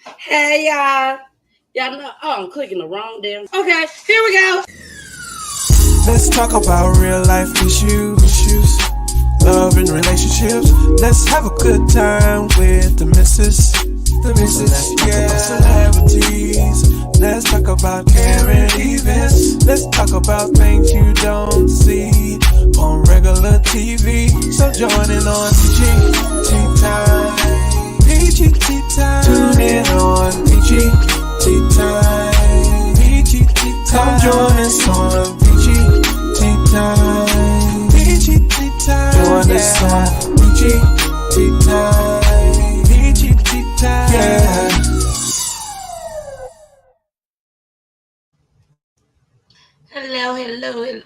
Hey y'all. Y'all know I'm clicking the wrong damn. Okay, here we go. Let's talk about real life issues, love and relationships. Let's have a good time with the missus. Yeah. Celebrities. Let's talk about current events. Let's talk about things you don't see on regular TV. So join in on PG Time. PG Time. Tune in on PG Time. PG Time. Come join us on PG Time. PG Time. Join us on PG Time. PG Time. Yeah. Hello.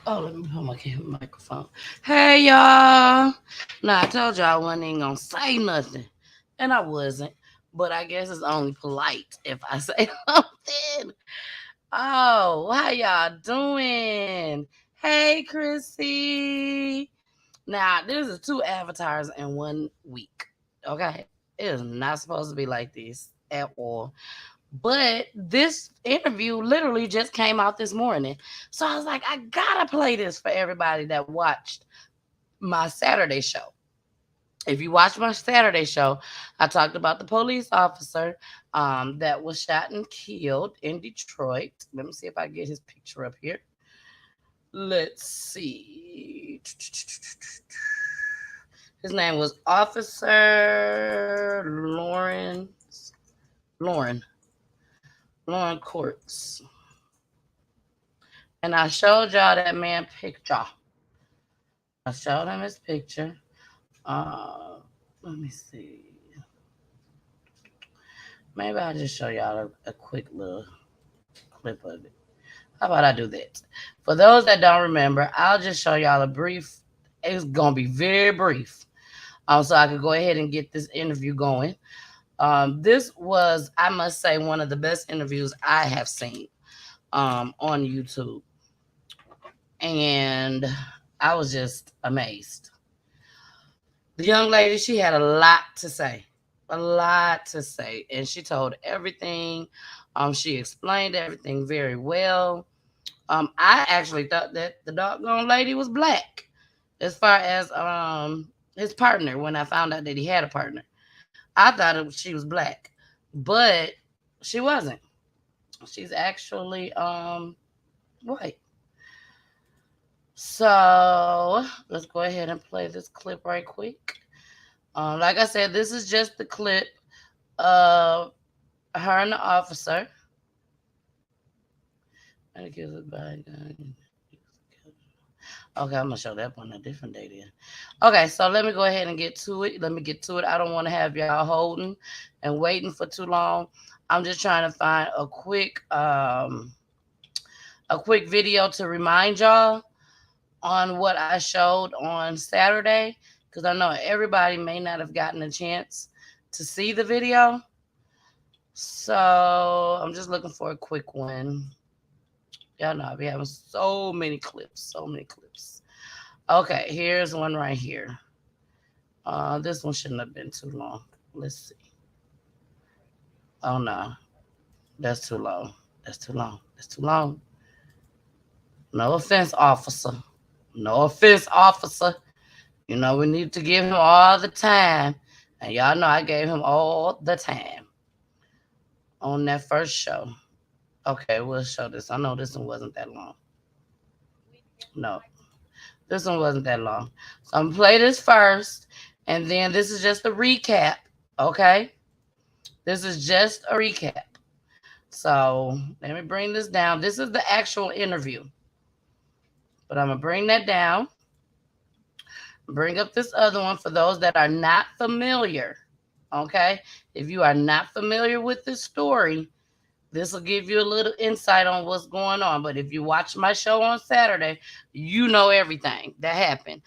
Oh, let me put my microphone. Hey y'all. Now I told y'all I wasn't even gonna say nothing. And I wasn't. But I guess it's only polite if I say something. Oh, how y'all doing? Hey Chrissy. Now, this is 2 avatars in 1 week. Okay. It is not supposed to be like this at all. But this interview literally just came out this morning. So I was like, I gotta play this for everybody that watched my Saturday show. If you watched my Saturday show, I talked about the police officer that was shot and killed in Detroit. Let me see if I get his picture up here. Let's see. His name was Officer Loren Courts. And I showed y'all that man picture. I showed him his picture. Let me see. Maybe I'll just show y'all a quick little clip of it. How about I do that? For those that don't remember, I'll just show y'all a brief. It's gonna be very brief. So I could go ahead and get this interview going. This was, I must say, one of the best interviews I have seen on YouTube. And I was just amazed. The young lady, she had a lot to say. And she told everything. She explained everything very well. I actually thought that the doggone lady was black as far as his partner. When I found out that he had a partner, I thought she was black, but she wasn't. She's actually white. So let's go ahead and play this clip right quick. Like I said, this is just the clip of her and the officer. Okay, I'm gonna show that on a different day then. Okay, so let me go ahead and get to it. I don't want to have y'all holding and waiting for too long. I'm just trying to find a quick video to remind y'all on what I showed on Saturday, because I know everybody may not have gotten a chance to see the video. So I'm just looking for a quick one. Y'all know I'll be having so many clips. Okay, here's one right here. This one shouldn't have been too long. Let's see. Oh no, that's too long. No offense, officer. You know, we need to give him all the time. And y'all know I gave him all the time on that first show. Okay, we'll show this. I know this one wasn't that long. No, this one wasn't that long. So I'm going to play this first. And then this is just a recap. Okay? This is just a recap. So let me bring this down. This is the actual interview. But I'm going to bring that down. Bring up this other one for those that are not familiar. Okay? If you are not familiar with this story, this will give you a little insight on what's going on. But if you watch my show on Saturday, you know everything that happened.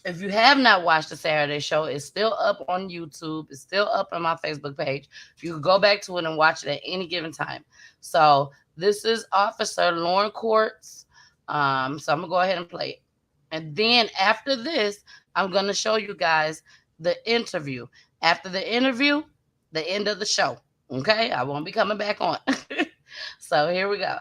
If you have not watched the Saturday show, it's still up on YouTube. It's still up on my Facebook page. You can go back to it and watch it at any given time. So this is Officer Loren Courts. So I'm going to go ahead and play it. And then after this, I'm going to show you guys the interview. After the interview, the end of the show. Okay, I won't be coming back on. So here we go.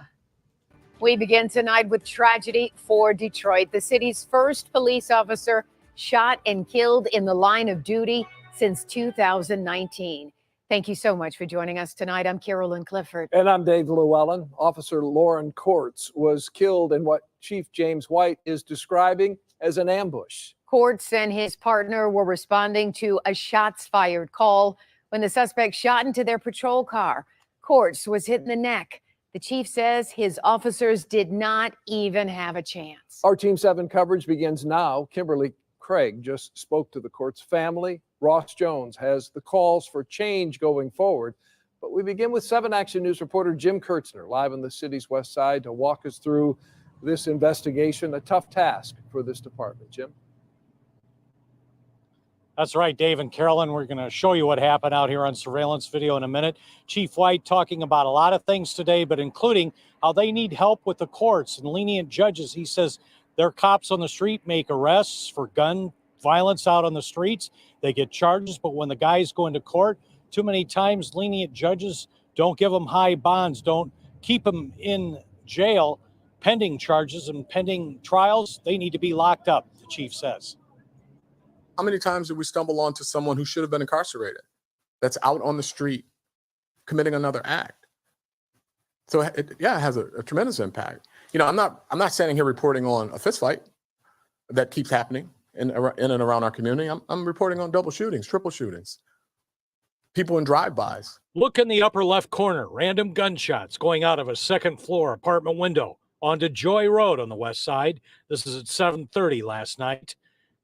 We begin tonight with tragedy for Detroit. The city's first police officer shot and killed in the line of duty since 2019. Thank you so much for joining us tonight. I'm Carolyn Clifford. And I'm Dave Llewellyn. Officer Loren Courts was killed in what Chief James White is describing as an ambush. Courts and his partner were responding to a shots fired call when the suspect shot into their patrol car. Courts was hit in the neck. The chief says his officers did not even have a chance. Our Team 7 coverage begins now. Kimberly Craig just spoke to the Courts family. Ross Jones has the calls for change going forward. But we begin with 7 Action News reporter Jim Kurtzner live on the city's west side to walk us through this investigation, a tough task for this department. Jim? That's right, Dave and Carolyn. We're going to show you what happened out here on surveillance video in a minute. Chief White talking about a lot of things today, but including how they need help with the courts and lenient judges. He says their cops on the street make arrests for gun violence out on the streets. They get charges, but when the guys go into court, too many times lenient judges don't give them high bonds, don't keep them in jail pending charges and pending trials. They need to be locked up, the chief says. How many times did we stumble onto someone who should have been incarcerated that's out on the street committing another act? So it has a tremendous impact. You know, I'm not standing here reporting on a fist fight that keeps happening in and around our community. I'm reporting on double shootings, triple shootings, people in drive-bys. Look in the upper left corner, random gunshots going out of a second floor apartment window onto Joy Road on the west side. This is at 7:30 last night.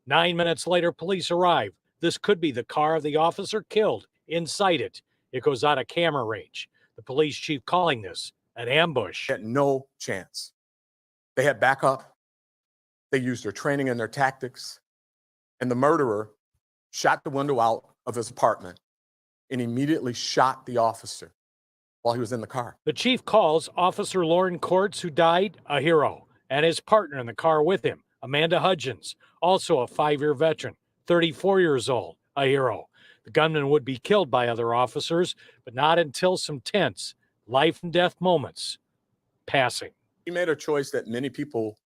9 minutes later, police arrive. This could be the car of the officer killed inside it. It goes out of camera range. The police chief calling this an ambush. They had no chance. They had backup. They used their training and their tactics. And the murderer shot the window out of his apartment and immediately shot the officer while he was in the car. The chief calls Officer Loren Courts, who died, a hero, and his partner in the car with him, Amanda Hudgens, also a 5-year veteran, 34 years old, a hero. The gunman would be killed by other officers, but not until some tense life and death moments passing. He made a choice that many people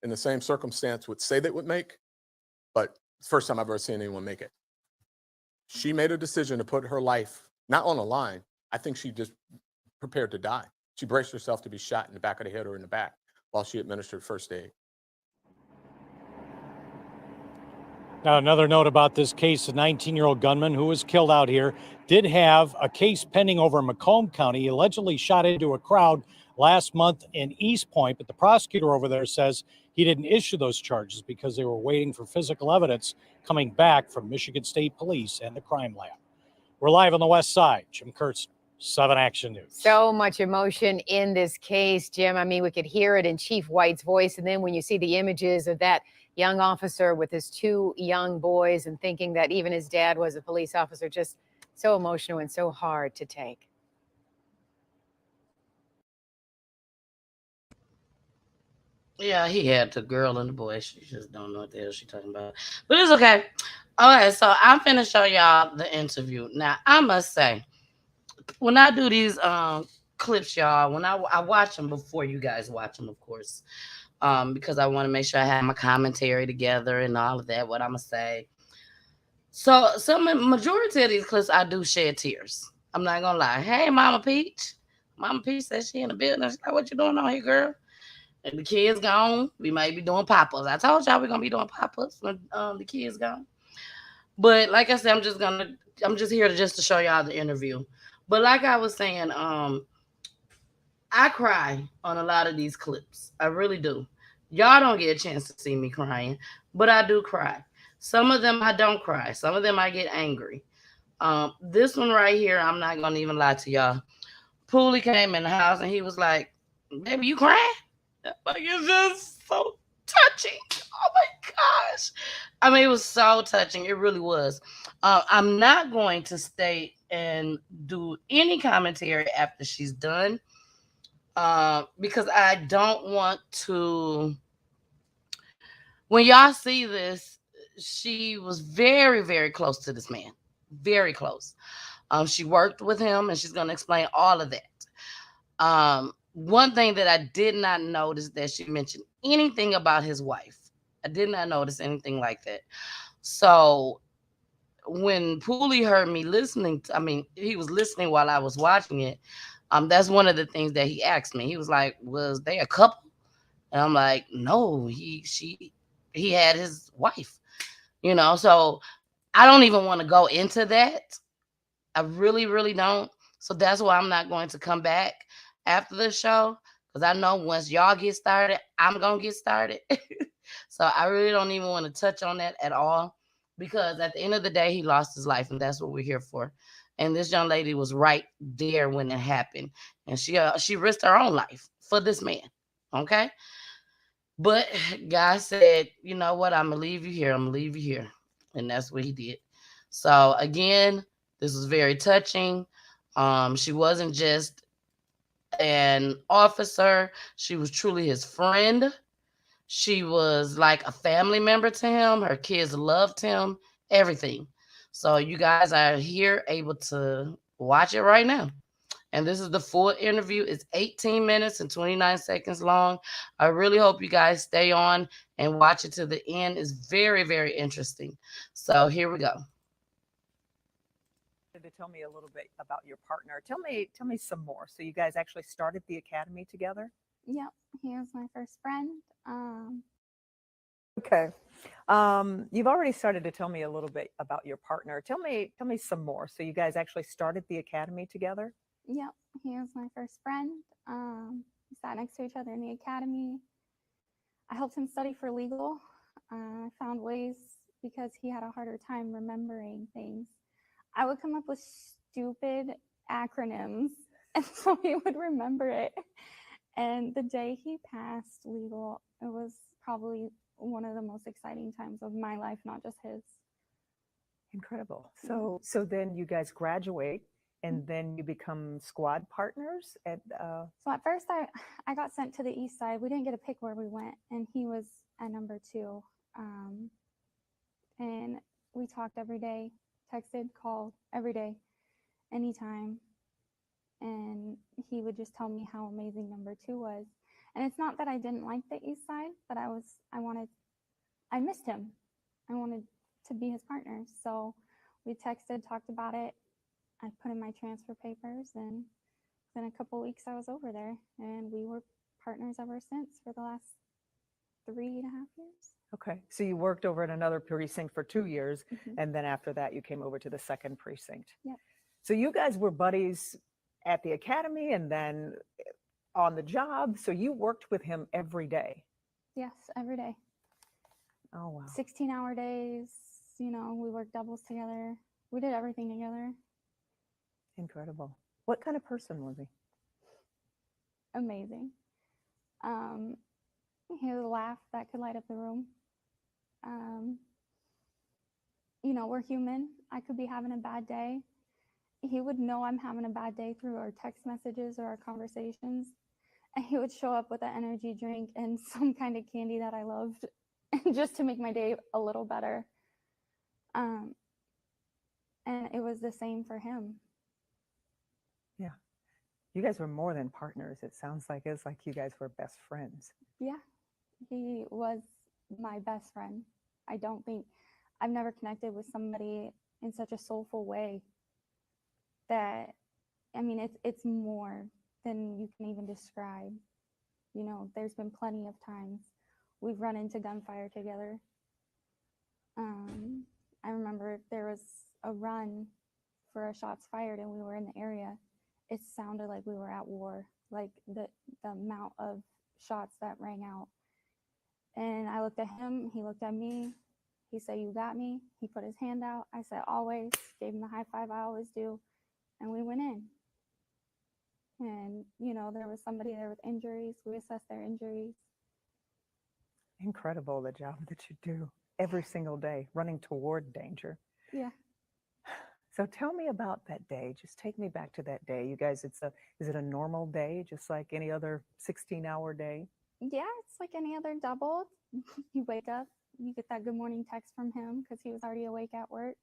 in the same circumstance would say they would make, but it's the first time I've ever seen anyone make it. She made a decision to put her life not on the line. I think she just prepared to die. She braced herself to be shot in the back of the head or in the back while she administered first aid. Now, another note about this case, a 19-year-old gunman who was killed out here did have a case pending over in Macomb County. He allegedly shot into a crowd last month in East Point, but the prosecutor over there says he didn't issue those charges because they were waiting for physical evidence coming back from Michigan State Police and the crime lab. We're live on the west side. Jim Kurtz, 7 Action News. So much emotion in this case, Jim. I mean, we could hear it in Chief White's voice. And then when you see the images of that young officer with his 2 young boys and thinking that even his dad was a police officer, just so emotional and so hard to take. Yeah, he had the girl and the boy. She just don't know what the hell she's talking about. But it's okay. Okay, so I'm finna show y'all the interview. Now, I must say, when I do these clips, y'all, when I watch them before you guys watch them, of course, because I want to make sure I have my commentary together and all of that, what I'm going to say. So, majority of these clips, I do shed tears. I'm not going to lie. Hey, Mama Peach. Mama Peach says she in the building. She's like, what you doing on here, girl? And the kids gone. We might be doing pop-ups. I told y'all we're going to be doing pop-ups when the kids gone. But like I said, I'm just here to show y'all the interview. But like I was saying, I cry on a lot of these clips. I really do. Y'all don't get a chance to see me crying, but I do cry. Some of them I don't cry. Some of them I get angry. This one right here, I'm not going to even lie to y'all. Pooley came in the house and he was like, baby, you crying? Like, it's just so touching. Oh my gosh. I mean, it was so touching. It really was. I'm not going to stay and do any commentary after she's done because I don't want to. When y'all see this, she was very, very close to this man. Very close. She worked with him, and she's going to explain all of that. One thing that I did not notice that she mentioned anything about his wife. I did not notice anything like that. So when Pooley heard me listening, he was listening while I was watching it. That's one of the things that he asked me. He was like, "Was they a couple?" And I'm like, "No, he had his wife." So I don't even want to go into that. I really, really don't. So that's why I'm not going to come back after the show, because I know once y'all get started, I'm going to get started. So I really don't even want to touch on that at all, because at the end of the day, he lost his life, and that's what we're here for. And this young lady was right there when it happened, and she risked her own life for this man. Okay, but God said, "You know what? I'm gonna leave you here. I'm gonna leave you here," and that's what He did. So again, this was very touching. She wasn't just an officer; she was truly his friend. She was like a family member to him. Her kids loved him. Everything. So you guys are here able to watch it right now. And this is the full interview. It's 18 minutes and 29 seconds long. I really hope you guys stay on and watch it to the end. It's very, very interesting. So here we go. To tell me a little bit about your partner. Tell me some more. So you guys actually started the academy together? Yep, he was my first friend. Okay. You've already started to tell me a little bit about your partner. Tell me some more. So you guys actually started the academy together? Yep, he was my first friend. We sat next to each other in the academy. I helped him study for legal. I found ways, because he had a harder time remembering things. I would come up with stupid acronyms, and so he would remember it. And the day he passed legal, it was probably one of the most exciting times of my life, not just his. Incredible. So then you guys graduate, and then you become squad partners at So at first I got sent to the east side. We didn't get to pick where we went, and he was at number 2. And we talked every day, texted, called every day, anytime. And he would just tell me how amazing number 2 was. And it's not that I didn't like the east side, but I missed him. I wanted to be his partner. So we texted, talked about it. I put in my transfer papers, and within a couple weeks I was over there, and we were partners ever since for the last 3.5 years. Okay. So you worked over at another precinct for 2 years, Mhm. and then after that you came over to the second precinct. Yep. So you guys were buddies at the academy and then on the job. So you worked with him every day. Yes, every day. Oh, wow. 16-hour days. We worked doubles together. We did everything together. Incredible. What kind of person was he? Amazing. He had a laugh that could light up the room. We're human. I could be having a bad day. He would know I'm having a bad day through our text messages or our conversations. And he would show up with an energy drink and some kind of candy that I loved, just to make my day a little better. And it was the same for him. Yeah. You guys were more than partners. It sounds like it's like you guys were best friends. Yeah, he was my best friend. I've never connected with somebody in such a soulful way that, it's more than you can even describe. There's been plenty of times we've run into gunfire together. I remember there was a run for a shots fired, and we were in the area. It sounded like we were at war, like the amount of shots that rang out. And I looked at him, he looked at me. He said, "You got me." He put his hand out. I said, "Always." Gave him the high five I always do. And we went in. And, there was somebody there with injuries. We assessed their injuries. Incredible, the job that you do every single day, running toward danger. Yeah. So tell me about that day. Just take me back to that day. You guys, is it a normal day, just like any other 16-hour day? Yeah, it's like any other double. You wake up, you get that good morning text from him because he was already awake at work.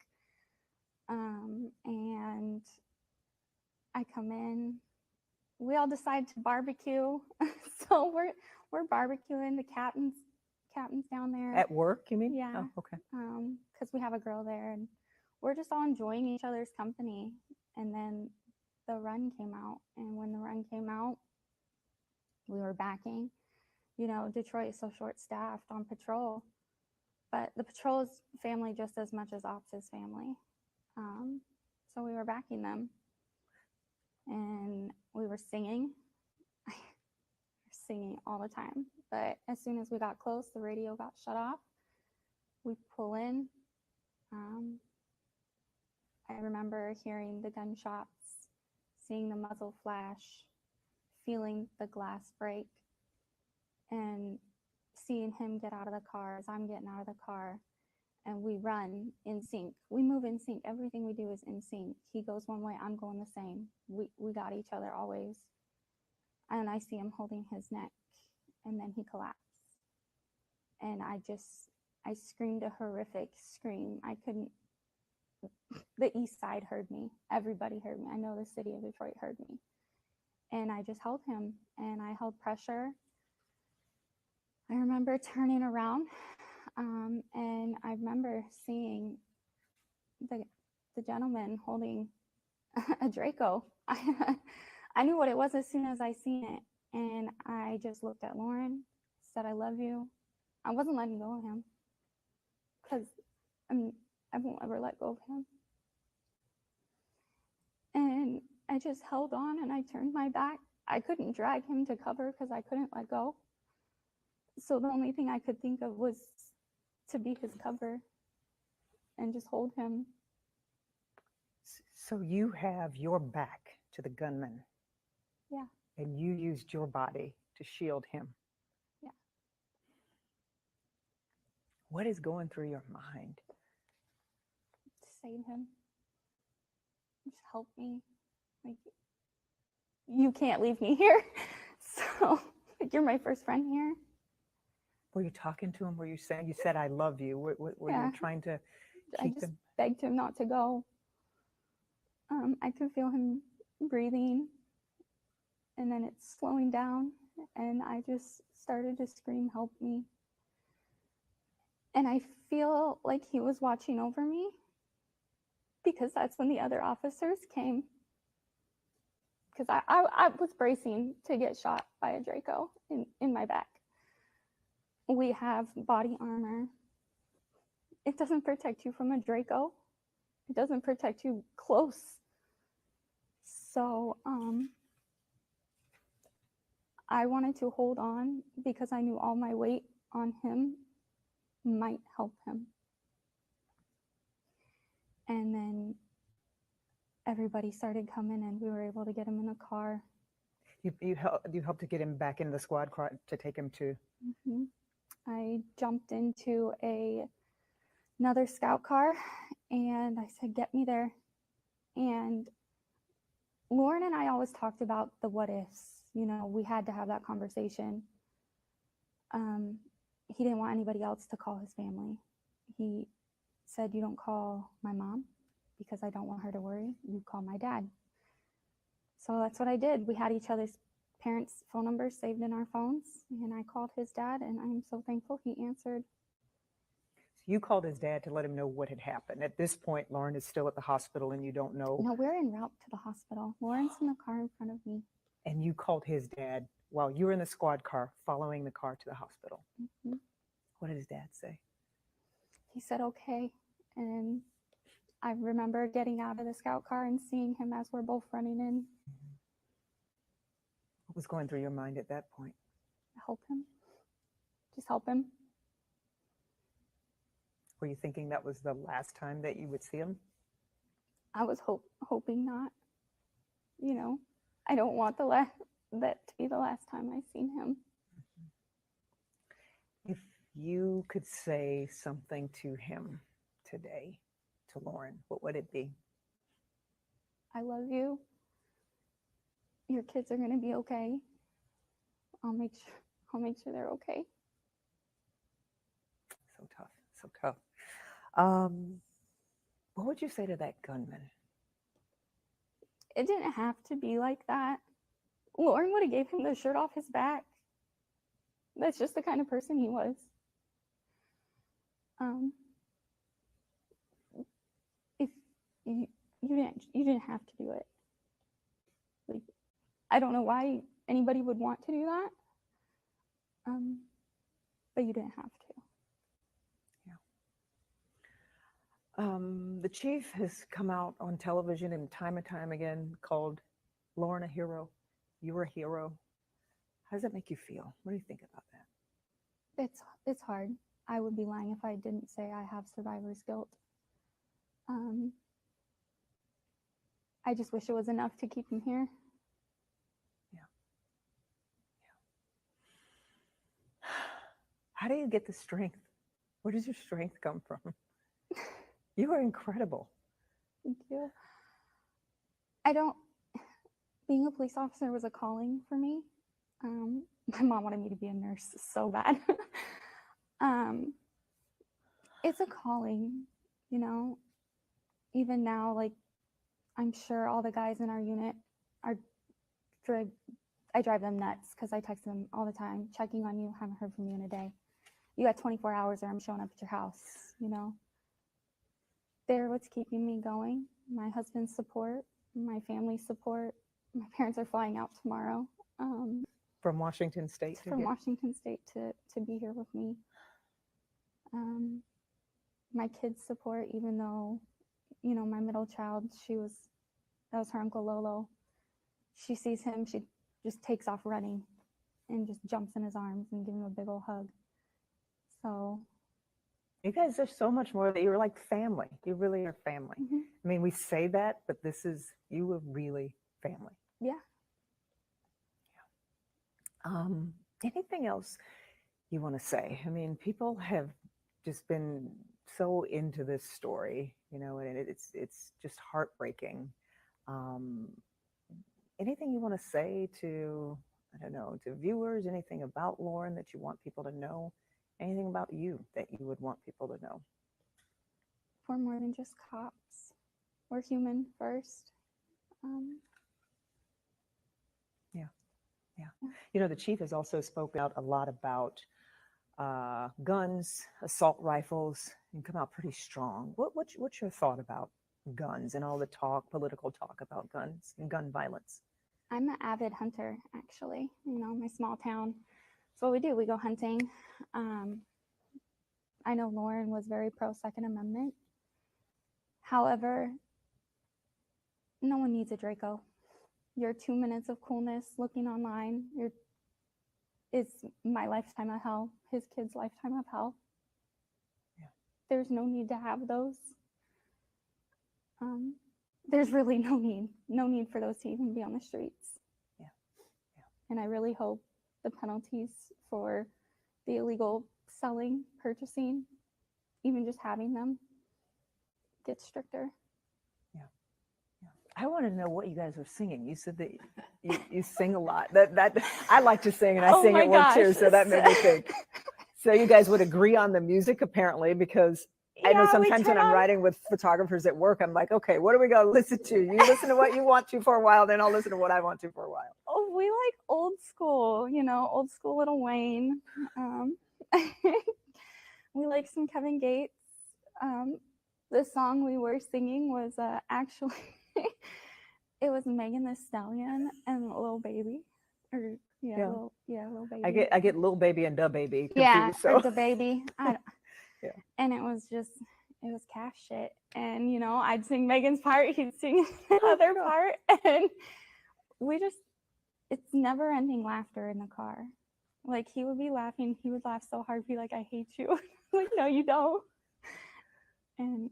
And I come in. We all decide to barbecue, so we're barbecuing. The captain's down there At work, you mean? Yeah. Oh, okay. Because we have a girl there, and we're just all enjoying each other's company. And then the run came out, and when the run came out, we were backing. You know, Detroit is so short-staffed on patrol, but the patrol is family just as much as ops is family. So we were backing them, and we were singing. Singing all the time, but as soon as we got close, the radio got shut off. We pull in. I remember hearing the gunshots, seeing the muzzle flash, feeling the glass break, and seeing him get out of the car as I'm getting out of the car. And we run in sync. We move in sync. Everything we do is in sync. He goes one way, I'm going the same. We got each other always. And I see him holding his neck, and then he collapsed. And I screamed a horrific scream. I couldn't, the East Side heard me. Everybody heard me. I know the city of Detroit heard me. And I just held him, and I held pressure. I remember turning around, and I remember seeing the gentleman holding a Draco. I knew what it was as soon as I seen it, and I just looked at Loren, said, I love you. I wasn't letting go of him, because I won't ever let go of him. And I just held on, and I turned my back. I couldn't drag him to cover because I couldn't let go. So the only thing I could think of was to be his cover and just hold him. So you have your back to the gunman. Yeah. And you used your body to shield him. Yeah. What is going through your mind? To save him. Just help me. Like, you can't leave me here. So, like, you're my first friend here. Were you talking to him? Were you saying, you said, I love you? Were Yeah. you trying to I keep just him? begged him not to go. I could feel him breathing, and then it's slowing down, and I just started to scream, help me. And I feel like he was watching over me, because that's when the other officers came. Because I was bracing to get shot by a Draco in my back. We have body armor. It doesn't protect you from a Draco. It doesn't protect you close. So I wanted to hold on because I knew all my weight on him might help him. And then everybody started coming, and we were able to get him in a car. You helped to get him back in the squad car to take him to. Mm-hmm. I jumped into another scout car, and I said, get me there. And Loren and I always talked about the what ifs. You know, we had to have that conversation. He didn't want anybody else to call his family. He said, you don't call my mom because I don't want her to worry. You call my dad. So that's what I did. We had each other's parents' phone numbers saved in our phones, and I called his dad, and I'm so thankful he answered. You called his dad to let him know what had happened. At this point, Loren is still at the hospital, and you don't know. No, we're en route to the hospital. Loren's in the car in front of me. And you called his dad while you were in the squad car, following the car to the hospital. Mm-hmm. What did his dad say? He said, okay. And I remember getting out of the scout car and seeing him as we're both running in. What was going through your mind at that point? Help him. Just help him. Were you thinking that was the last time that you would see him? I was hoping not. You know, I don't want that to be the last time I seen him. If you could say something to him today, to Loren, what would it be? I love you. Your kids are going to be okay. I'll make sure they're okay. So tough, so tough. What would you say to that gunman? It didn't have to be like that. Lauren would have gave him the shirt off his back. That's just the kind of person he was. If you didn't have to do it. Like, I don't know why anybody would want to do that. But you didn't have to. The chief has come out on television and time again called Loren a hero. You're a hero. How does that make you feel? What do you think about that? It's hard. I would be lying if I didn't say I have survivor's guilt. I just wish it was enough to keep him here. How do you get the strength? Where does your strength come from? You are incredible. Thank you. Being a police officer was a calling for me. My mom wanted me to be a nurse so bad. It's a calling, you know. Even now, like, I'm sure all the guys in our unit I drive them nuts because I text them all the time, checking on you, haven't heard from you in a day. You got 24 hours or I'm showing up at your house, you know. They're what's keeping me going. My husband's support, my family's support. My parents are flying out tomorrow. From Washington State? From Washington State to be here with me. My kids' support, even though, you know, my middle child, that was her Uncle Lolo. She sees him, she just takes off running and just jumps in his arms and gives him a big old hug. So you guys are so much more that you're like family. You really are family. mm-hmm. I mean, we say that, but you are really family. Yeah. Anything else you want to say? I mean, people have just been so into this story, you know, and it's just heartbreaking. Anything you want to say to, I don't know, to viewers, anything about Loren that you want people to know? Anything about you that you would want people to know? We're more than just cops. We're human first. Yeah. You know, the chief has also spoken out a lot about guns, assault rifles, and come out pretty strong. What's your thought about guns and all the political talk about guns and gun violence? I'm an avid hunter, actually. You know, my small town. That's what we do. We go hunting. I know Loren was very pro Second Amendment. However, no one needs a Draco. Your 2 minutes of coolness looking online is my lifetime of hell, his kid's lifetime of hell. Yeah. There's no need to have those. There's really no need for those to even be on the streets. Yeah. And I really hope the penalties for the illegal selling, purchasing, even just having them get stricter. I want to know what you guys were singing. You said that you sing a lot. That I like to sing, and I sing at work too, so that made me think. So you guys would agree on the music apparently, because I know sometimes when I'm writing with photographers at work, I'm like, okay, what are we going to listen to? You listen to what you want to for a while, then I'll listen to what I want to for a while. Oh, we like old school, you know, old school Little Wayne. We like some Kevin Gates. The song we were singing was actually, it was Megan Thee Stallion and Lil Baby. Or Lil Baby. I get Lil Baby and Da Baby confused. Yeah, so. or Da Baby. Yeah. And it was cash shit. And, you know, I'd sing Megan's part, he'd sing the other part. And it's never ending laughter in the car. Like, he would be laughing, he would laugh so hard, be like, I hate you. Like, no, you don't. And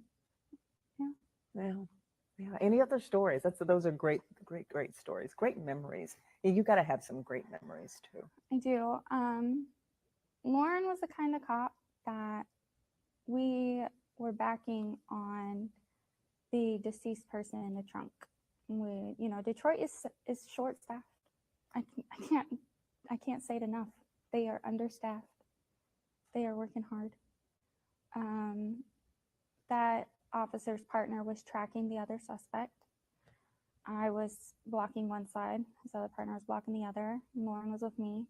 yeah. Any other stories? Those are great stories, great memories. You got to have some great memories too. I do. Loren was the kind of cop that we were backing on the deceased person in the trunk. Detroit is short-staffed. I can't say it enough. They are understaffed. They are working hard. That officer's partner was tracking the other suspect. I was blocking one side, his other partner was blocking the other, and Loren was with me.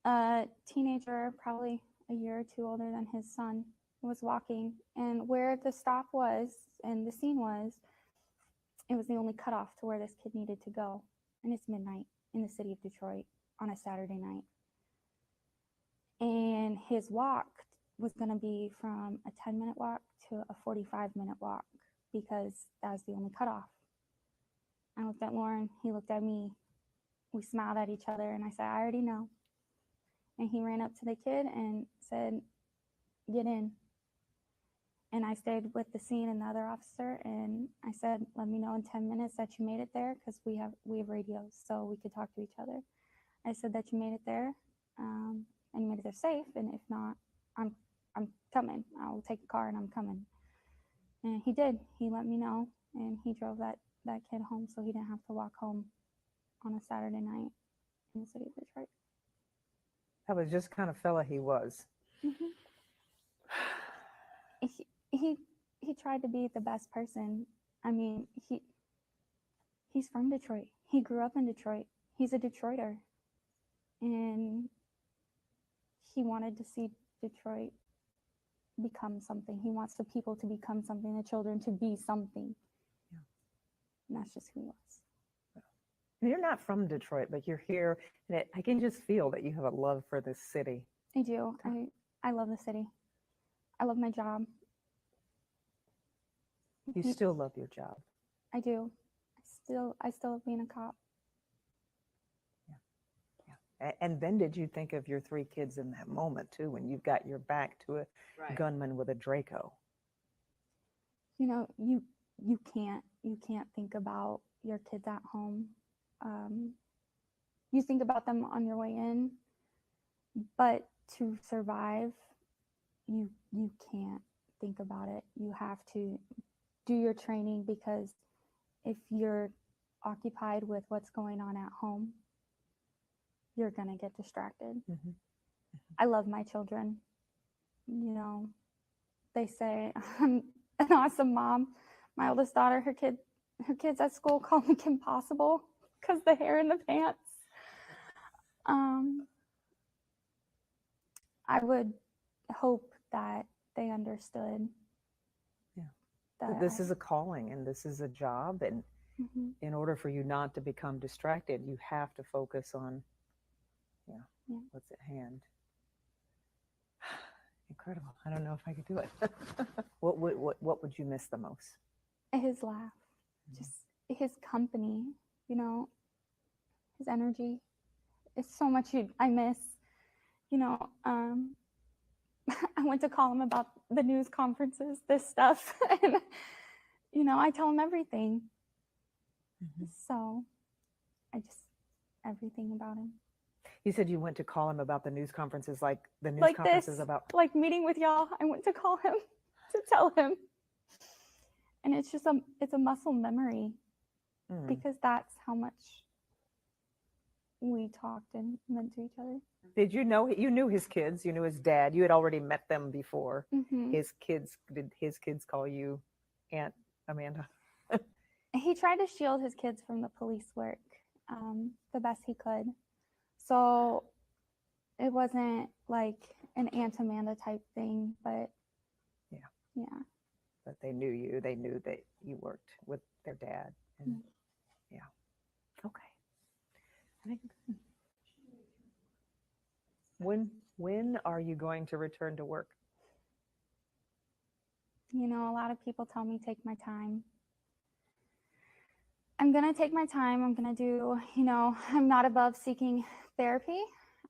A teenager, probably a year or two older than his son, was walking, and where the stop was and the scene was, it was the only cutoff to where this kid needed to go. And it's midnight in the city of Detroit on a Saturday night. And his walk was going to be from a 10-minute walk to a 45-minute walk because that was the only cutoff. I looked at Loren, he looked at me, we smiled at each other, and I said, I already know. And he ran up to the kid and said, get in. And I stayed with the scene and the other officer, and I said, let me know in 10 minutes that you made it there, because we have radios, so we could talk to each other. I said that you made it there, and you made it there safe, and if not, I'm coming. I'll take a car and I'm coming. And he did. He let me know, and he drove that kid home so he didn't have to walk home on a Saturday night in the city of Detroit. That was just kind of fella he was. Mm-hmm. He tried to be the best person. I mean, he's from Detroit. He grew up in Detroit. He's a Detroiter. And he wanted to see Detroit become something. He wants the people to become something, the children to be something. Yeah. And that's just who he was. You're not from Detroit, but you're here, and I can just feel that you have a love for this city. I do. I love the city. I love my job. You still love your job. I do. I still love being a cop. Yeah. And then did you think of your 3 kids in that moment too, when you've got your back to a gunman with a Draco? You know, you can't think about your kids at home. You think about them on your way in, but to survive, you can't think about it. You have to do your training, because if you're occupied with what's going on at home, you're gonna get distracted. Mm-hmm. I love my children. You know, they say I'm an awesome mom. My oldest daughter, her kids at school call me Kim Possible because the hair in the pants. I would hope that they understood. Yeah. That this is a calling and this is a job, and mm-hmm. in order for you not to become distracted, you have to focus on what's at hand. Incredible. I don't know if I could do it. What would you miss the most? His laugh, just his company, you know, his energy. It's so much I miss. You know, I went to call him about the news conferences, this stuff, and you know, I tell him everything. Mm-hmm. So everything about him. You said you went to call him about the news conferences, like the news like conferences this, about like meeting with y'all. I went to call him to tell him, and it's a muscle memory, because that's how much we talked and meant to each other. Did you know you knew his kids? You knew his dad. You had already met them before. Mm-hmm. Did his kids call you Aunt Amanda? He tried to shield his kids from the police work the best he could. So it wasn't like an Aunt Amanda type thing, but yeah. But they knew you. They knew that you worked with their dad. And okay. I think. When are you going to return to work? You know, a lot of people tell me take my time. I'm going to take my time. I'm going to do, you know, I'm not above seeking therapy.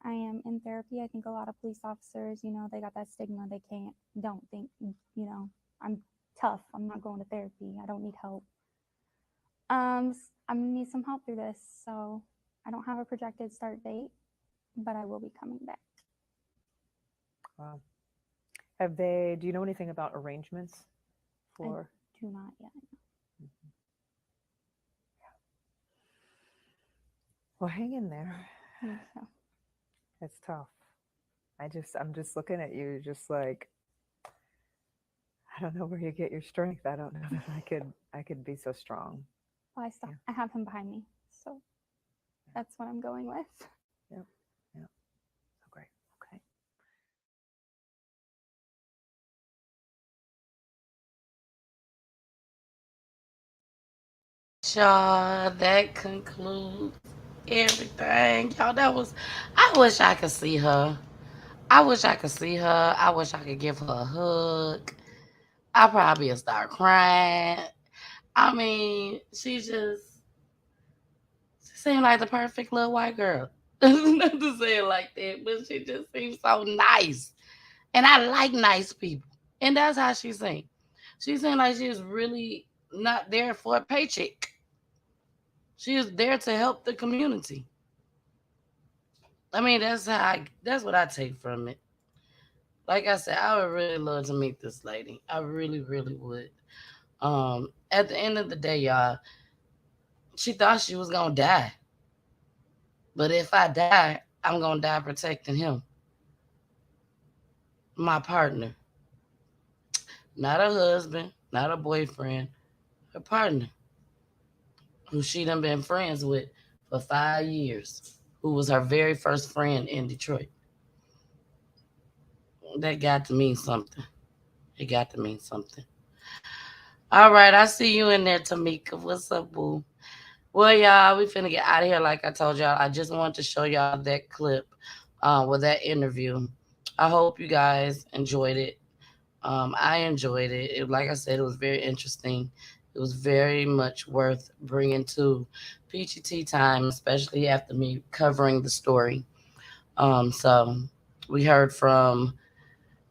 I am in therapy. I think a lot of police officers, you know, they got that stigma. They don't think, you know, I'm tough. I'm not going to therapy. I don't need help. I'm going to need some help through this. So I don't have a projected start date, but I will be coming back. Wow. Do you know anything about arrangements for? I do not yet. Mm-hmm. Well, hang in there. Thank you. It's tough. I'm just looking at you, just like, I don't know where you get your strength. I don't know that I could be so strong. Well, I have him behind me, so that's what I'm going with. Yep. Yep. So great. Okay. Y'all, that concludes everything. Y'all, I wish I could see her. I wish I could see her. I wish I could give her a hug. I probably would start crying. I mean, she seemed like the perfect little white girl. Not to say it like that, but she just seems so nice. And I like nice people. And that's how she seemed. She seemed like she was really not there for a paycheck. She was there to help the community. I mean, that's what I take from it. Like I said, I would really love to meet this lady. I really, really would. At the end of the day, y'all, she thought she was gonna die. But if I die, I'm gonna die protecting him, my partner. Not a husband, not a boyfriend, her partner, who she done been friends with for 5 years, who was her very first friend in Detroit. That got to mean something. It got to mean something. All right, I see you in there, Tamika. What's up, boo? Well, y'all, we finna get out of here. Like I told y'all, I just wanted to show y'all that clip with that interview. I hope you guys enjoyed it. I enjoyed it. Like I said, it was very interesting. It was very much worth bringing to Peachy Tea Time, especially after me covering the story. So we heard from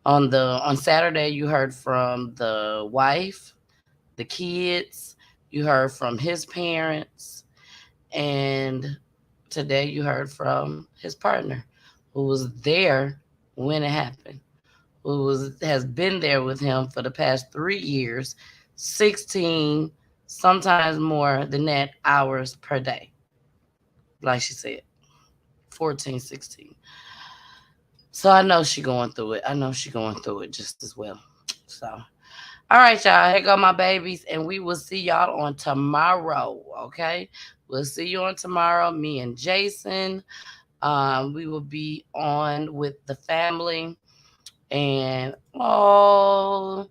on Saturday. You heard from the wife, the kids. You heard from his parents, and today you heard from his partner, who was there when it happened, who has been there with him for the past 3 years, 16, sometimes more than that, hours per day. Like she said, 14, 16. So I know she going through it. I know she going through it just as well. So, all right, y'all. Here go my babies, and we will see y'all on tomorrow. Okay, we'll see you on tomorrow. Me and Jason. We will be on with the family. And oh,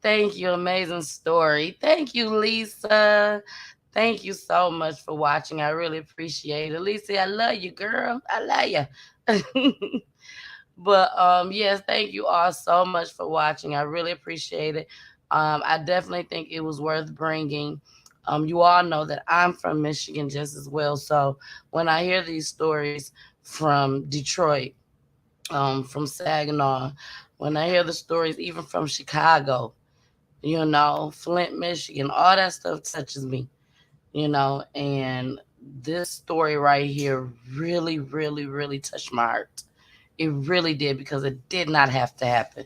thank you. Amazing story. Thank you, Lisa. Thank you so much for watching. I really appreciate it. Lisa, I love you, girl. I love you. But yes, thank you all so much for watching. I really appreciate it. I definitely think it was worth bringing. You all know that I'm from Michigan just as well. So when I hear these stories from Detroit, from Saginaw, when I hear the stories even from Chicago, Flint, Michigan, all that stuff touches me, and this story right here really, really, really touched my heart. It really did because it did not have to happen.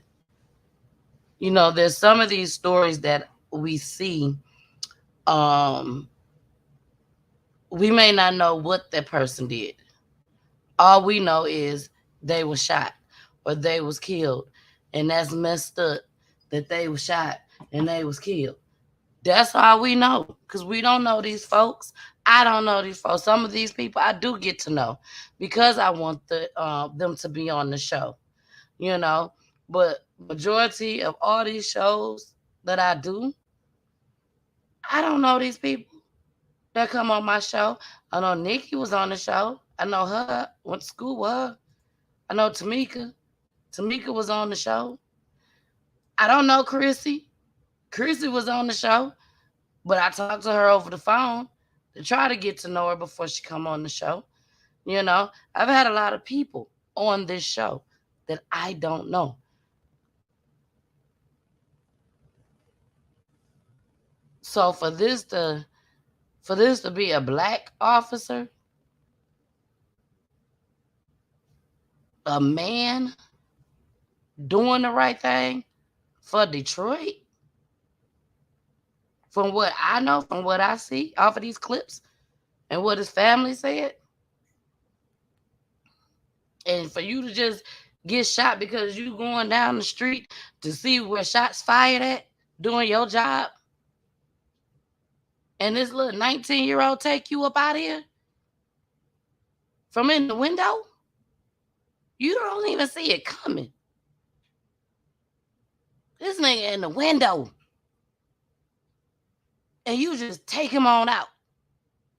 There's some of these stories that we see, um, we may not know what that person did. All we know is they were shot or they was killed. And that's messed up that they was shot and they was killed. That's all we know because we don't know these folks. I don't know these folks. Some of these people I do get to know because I want them to be on the show, you know. But majority of all these shows that I do, I don't know these people that come on my show. I know Nikki was on the show. I know her, went to school with her. I know Tamika. Tamika was on the show. I don't know Chrissy. Chrissy was on the show, but I talked to her over the phone to try to get to know her before she come on the show. I've had a lot of people on this show that I don't know. So for this to be a black officer, a man doing the right thing for Detroit, from what I know, from what I see off of these clips and what his family said, and for you to just get shot because you going down the street to see where shots fired at, doing your job, and this little 19-year-old take you up out of here from in the window? You don't even see it coming. This nigga in the window, and you just take him on out.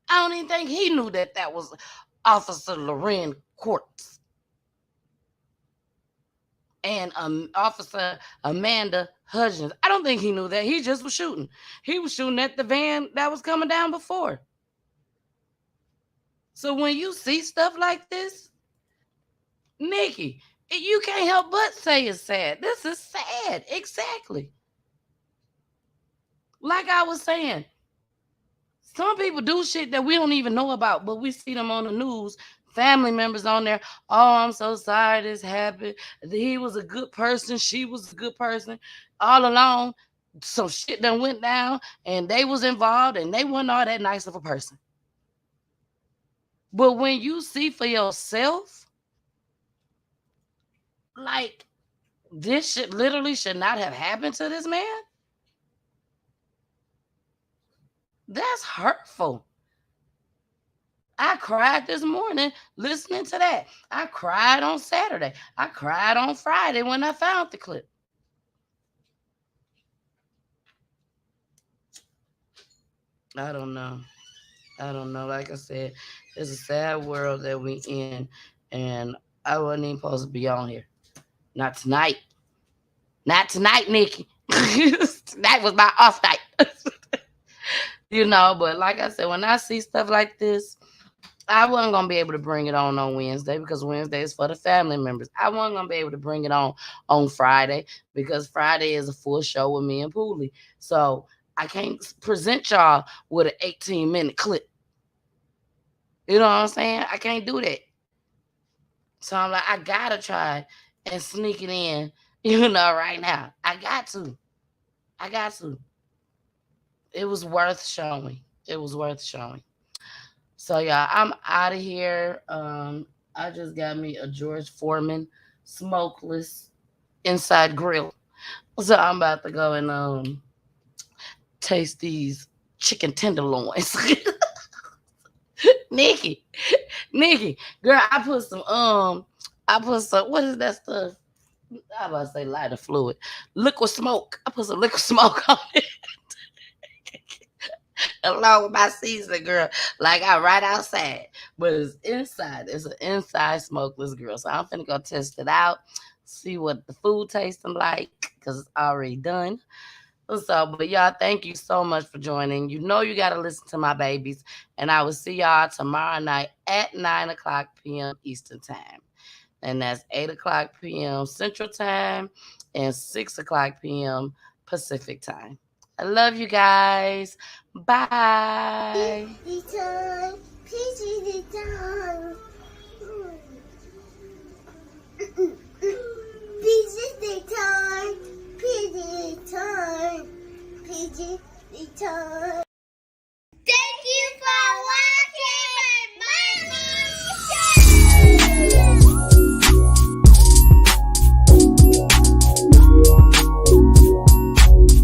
I don't even think he knew that that was Officer Loren Courts and Officer Amanda Hudgens. I don't think he knew that. He just was shooting. He was shooting at the van that was coming down before. So when you see stuff like this, Nikki, you can't help but say it's sad. This is sad. Exactly. Like I was saying, some people do shit that we don't even know about, but we see them on the news. Family members on there. Oh, I'm so sorry this happened. He was a good person. She was a good person. All along, some shit done went down and they was involved and they wasn't all that nice of a person. But when you see for yourself, like, this shit literally should not have happened to this man. That's hurtful. I cried this morning listening to that. I cried on Saturday. I cried on Friday when I found the clip. I don't know. Like I said, it's a sad world that we in, and I wasn't even supposed to be on here. Not tonight. Not tonight, Nikki. Tonight was my off night. But like I said, when I see stuff like this, I wasn't going to be able to bring it on Wednesday because Wednesday is for the family members. I wasn't going to be able to bring it on Friday because Friday is a full show with me and Pooley. So I can't present y'all with an 18-minute clip. You know what I'm saying? I can't do that. So I'm like, I got to try and sneak it in, right now. I got to. It was worth showing. So, y'all, I'm out of here. I just got me a George Foreman smokeless inside grill. So I'm about to go and taste these chicken tenderloins. Nikki, girl, I put some, what is that stuff? I about to say lighter fluid. Liquid smoke. I put some liquid smoke on it. Along with my seasoning, girl. Like I'm right outside. But it's inside. It's an inside smokeless grill. So I'm finna go test it out. See what the food tasting like. Because it's already done. So, but y'all, thank you so much for joining. You got to listen to my babies. And I will see y'all tomorrow night at 9:00 p.m. Eastern Time. And that's 8:00 p.m. Central Time and 6:00 p.m. Pacific Time. I love you guys. Bye.